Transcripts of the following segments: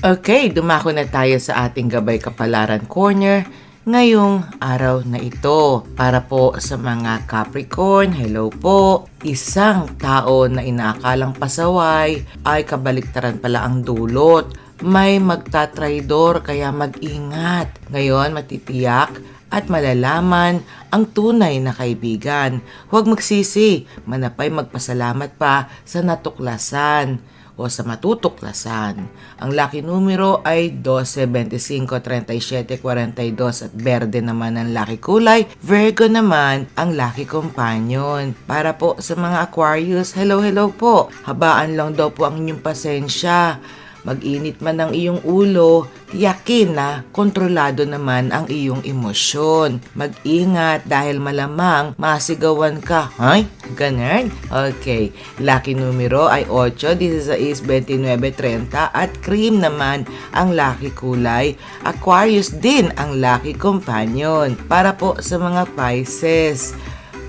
Okay, dumako na tayo sa ating Gabay Kapalaran Corner ngayong araw na ito. Para po sa mga Capricorn, hello po. Isang tao na inaakalang pasaway ay kabaliktaran pala ang dulot. May magtatraidor kaya mag-ingat. Ngayon matitiyak at malalaman ang tunay na kaibigan. Huwag magsisi, manapay magpasalamat pa sa natuklasan o sa matutuklasan. Ang lucky numero ay 12, 25, 37, 42 at berde naman ang lucky kulay. Virgo naman ang lucky companion. Para po sa mga Aquarius, hello po. Habaan lang daw po ang inyong pasensya. Mag-init man ang iyong ulo, tiyakin na kontrolado naman ang iyong emosyon. Mag-ingat dahil malamang masigawan ka. Hay? Ganun? Okay. Lucky numero ay 8, 16, 29, 30 at cream naman ang lucky kulay. Aquarius din ang lucky companion. Para po sa mga Pisces,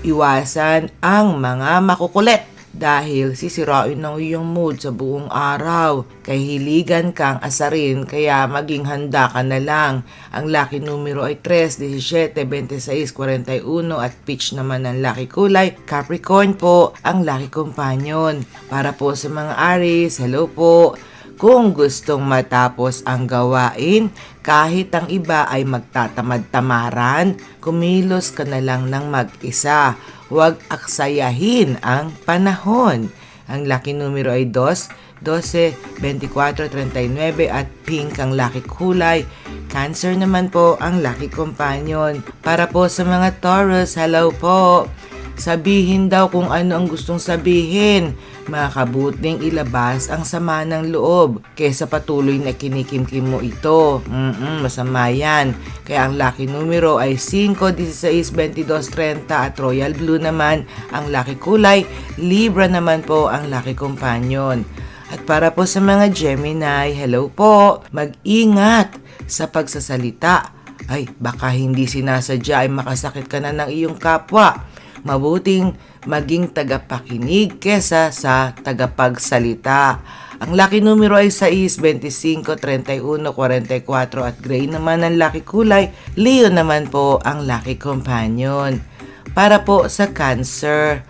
iwasan ang mga makukulit dahil sisirain ng iyong mood sa buong araw. Kahiligan kang asarin kaya maging handa ka na lang. Ang lucky numero ay 3, 17, 26, 41 at peach naman ang lucky kulay. Capricorn po ang lucky companion. Para po sa mga Aries, hello po. Kung gustong matapos ang gawain, kahit ang iba ay magtatamad-tamaran, kumilos ka na lang ng mag-isa. Huwag aksayahin ang panahon. Ang lucky numero ay 2, 12, 24, 39 at pink ang lucky kulay. Cancer naman po ang lucky companion. Para po sa mga Taurus, hello po. Sabihin daw kung ano ang gustong sabihin. Makabuting ilabas ang sama ng loob kaysa patuloy na kinikimkim mo ito. Masama yan. Kaya ang lucky numero ay 5, 16, 22, 30 at royal blue naman ang lucky kulay. Libra naman po ang lucky companion. At para po sa mga Gemini, hello po. Mag-ingat sa pagsasalita. Ay, baka hindi sinasadya ay makasakit ka na ng iyong kapwa. Mabuting maging tagapakinig kesa sa tagapagsalita. Ang lucky numero ay 6, 25, 31, 44 at gray naman ang lucky kulay. Leo naman po ang lucky companion. Para po sa Cancer,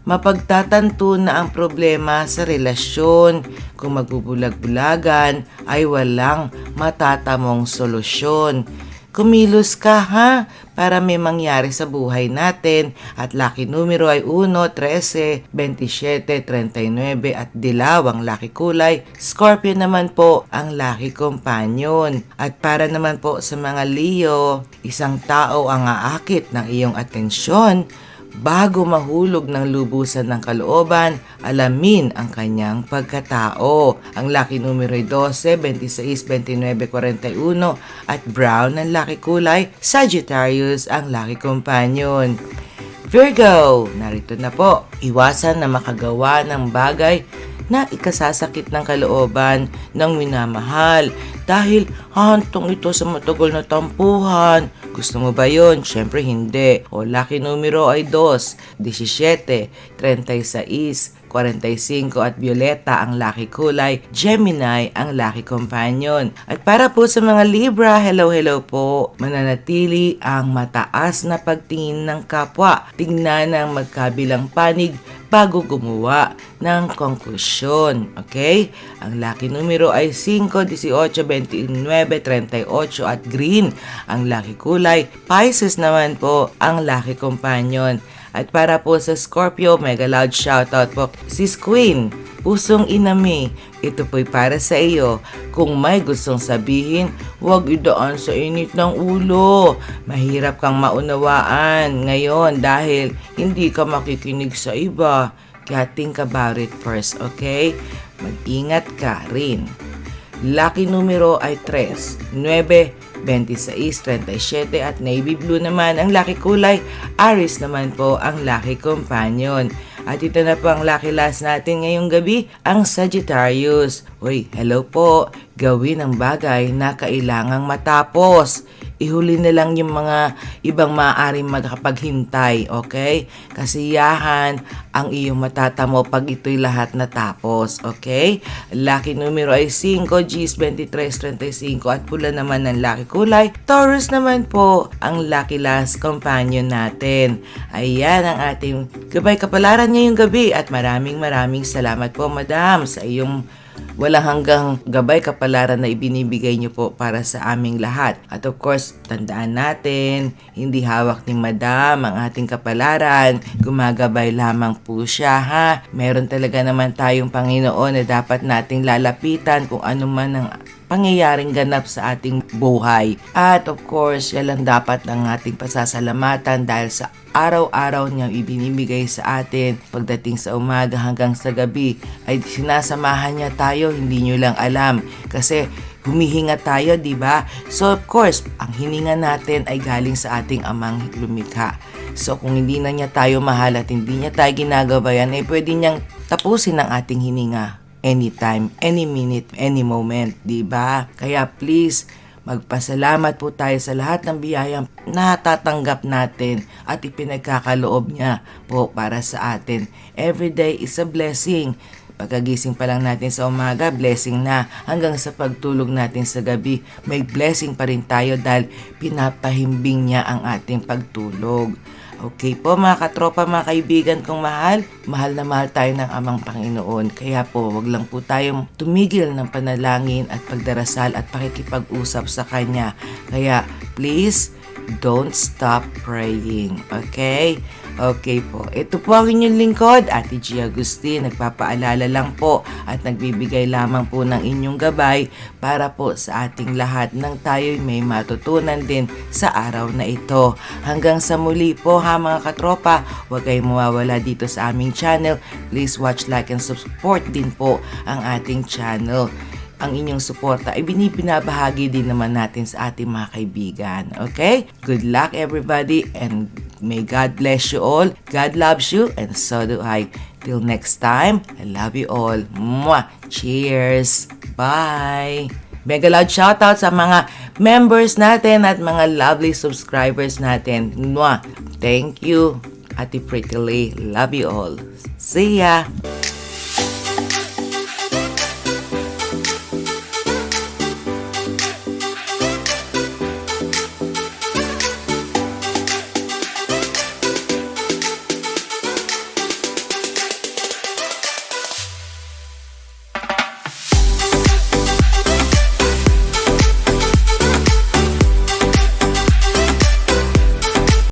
mapagtatanto na ang problema sa relasyon. Kung magbubulag-bulagan ay walang matatamong solusyon. Kumilos ka ha para may mangyari sa buhay natin at lucky numero ay 1, 13, 27, 39 at dilaw ang lucky kulay. Scorpio naman po ang lucky companion. At para naman po sa mga Leo, isang tao ang aakit ng iyong atensyon. Bago mahulog ng lubusan ng kalooban, alamin ang kanyang pagkatao. Ang lucky numero ay 12, 26, 29, 41 at brown ang lucky kulay. Sagittarius ang lucky companion. Virgo, narito na po. Iwasan na makagawa ng bagay na ikasasakit ng kalooban ng minamahal dahil hahantong ito sa matagal na tampuhan. Gusto mo ba yun? Siyempre hindi. O lucky numero ay 2, 17, 36, 45 at violeta ang lucky kulay. Gemini ang lucky companion. At para po sa mga Libra, hello po. Mananatili ang mataas na pagtingin ng kapwa. Tingnan ang magkabilang panig bago gumawa ng konklusyon. Okay? Ang lucky numero ay 5, 18, 29, 38 at green ang lucky kulay. Pisces naman po ang lucky companion. At para po sa Scorpio, mega loud shoutout po, Sis Queen, pusong inami, ito po'y para sa iyo. Kung may gustong sabihin, huwag idaan sa init ng ulo. Mahirap kang maunawaan ngayon dahil hindi ka makikinig sa iba. Kaya think about it first, okay? Mag-ingat ka rin. Lucky numero ay 3, 9, 26, 37 at navy blue naman ang lucky kulay. Aries naman po ang lucky companion. At ito na po ang lucky last natin ngayong gabi, ang Sagittarius. Uy, hello po. Gawin ang bagay na kailangang matapos. ihuli na lang yung mga ibang maaaring magkapaghintay, okay? Kasiyahan ang iyong matatamo pag ito'y lahat natapos, okay? Lucky numero ay 5, Gs 23, 35 at pula naman ang lucky kulay. Taurus naman po ang lucky last companion natin. Ayan ang ating gabay kapalaran ngayong gabi at maraming salamat po madam sa iyong walang hanggang gabay kapalaran na ibinibigay niyo po para sa aming lahat. At of course, tandaan natin, hindi hawak ni Madam ang ating kapalaran. Gumagabay lamang po siya, ha? Meron talaga naman tayong Panginoon na dapat nating lalapitan kung ano man ang pangyayaring ganap sa ating buhay. At of course, yan lang dapat ang ating pasasalamatan dahil sa araw-araw niyang ibinibigay sa atin pagdating sa umaga hanggang sa gabi ay sinasamahan niya tayo, hindi niyo lang alam kasi humihinga tayo, di ba? So of course, ang hininga natin ay galing sa ating amang lumikha. So kung hindi na niya tayo mahal at hindi niya tayo ginagabayan, ay pwede niyang tapusin ang ating hininga anytime, any minute, any moment, di ba? Kaya please, magpasalamat po tayo sa lahat ng biyayang natatanggap natin at ipinagkakaloob niya po para sa atin. Every day is a blessing. Pagkagising pa lang natin sa umaga, blessing na. Hanggang sa pagtulog natin sa gabi, may blessing pa rin tayo dahil pinapahimbing niya ang ating pagtulog. Okay po mga katropa, mga kaibigan kong mahal, mahal na mahal tayo ng amang Panginoon. Kaya po, wag lang po tayong tumigil ng panalangin at pagdarasal at pakikipag-usap sa Kanya. Kaya please, don't stop praying. Okay? Okay po. Ito po ang inyong lingkod, Ate G. Agustin. Nagpapaalala lang po at nagbibigay lamang po ng inyong gabay para po sa ating lahat nang tayo'y may matutunan din sa araw na ito. Hanggang sa muli po ha mga katropa, huwag kayong mawawala dito sa aming channel. Please watch, like, and support din po ang ating channel. Ang inyong suporta ay binibahagi din naman natin sa ating mga kaibigan. Okay? Good luck everybody and may God bless you all. God loves you and so do I. Till next time, I love you all. Mwah! Cheers! Bye! Mega loud shoutout sa mga members natin at mga lovely subscribers natin. Mwah! Thank you, Ate Pretty Lee. Love you all. See ya!